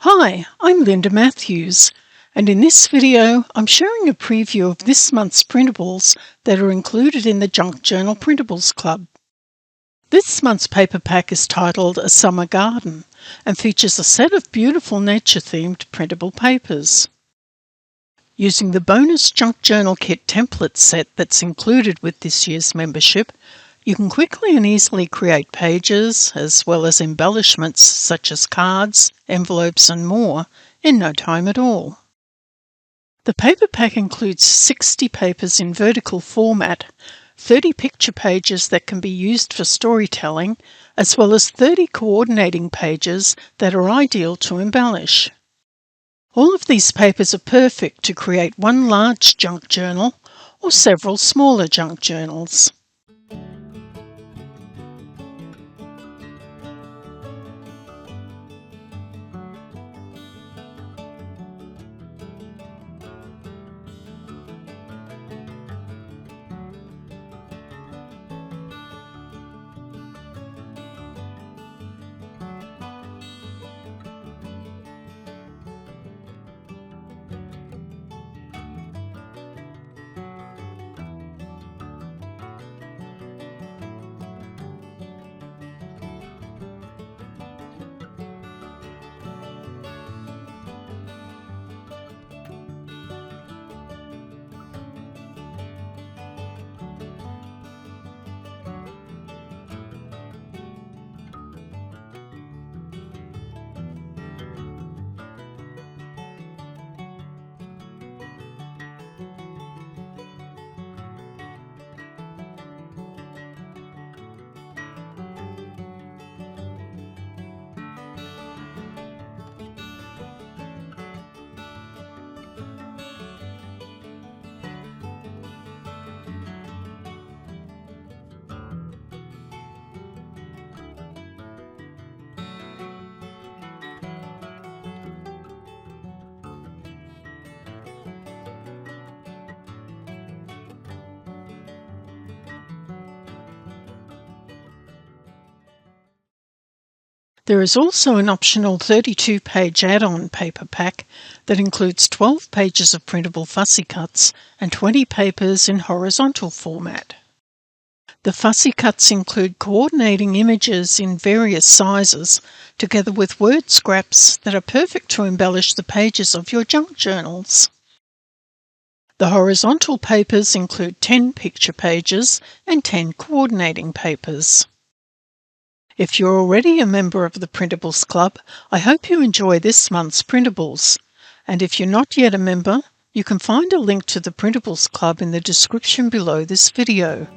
Hi, I'm Linda Matthews, and in this video I'm sharing a preview of this month's printables that are included in the Junk Journal Printables Club. This month's paper pack is titled A Summer Garden and features a set of beautiful nature-themed printable papers. Using the bonus Junk Journal Kit template set that's included with this year's membership, you can quickly and easily create pages, as well as embellishments such as cards, envelopes and more, in no time at all. The paper pack includes 60 papers in vertical format, 30 picture pages that can be used for storytelling, as well as 30 coordinating pages that are ideal to embellish. All of these papers are perfect to create one large junk journal or several smaller junk journals. There is also an optional 32-page add-on paper pack that includes 12 pages of printable fussy cuts and 20 papers in horizontal format. The fussy cuts include coordinating images in various sizes, together with word scraps that are perfect to embellish the pages of your junk journals. The horizontal papers include 10 picture pages and 10 coordinating papers. If you're already a member of the Printables Club, I hope you enjoy this month's printables. And if you're not yet a member, you can find a link to the Printables Club in the description below this video.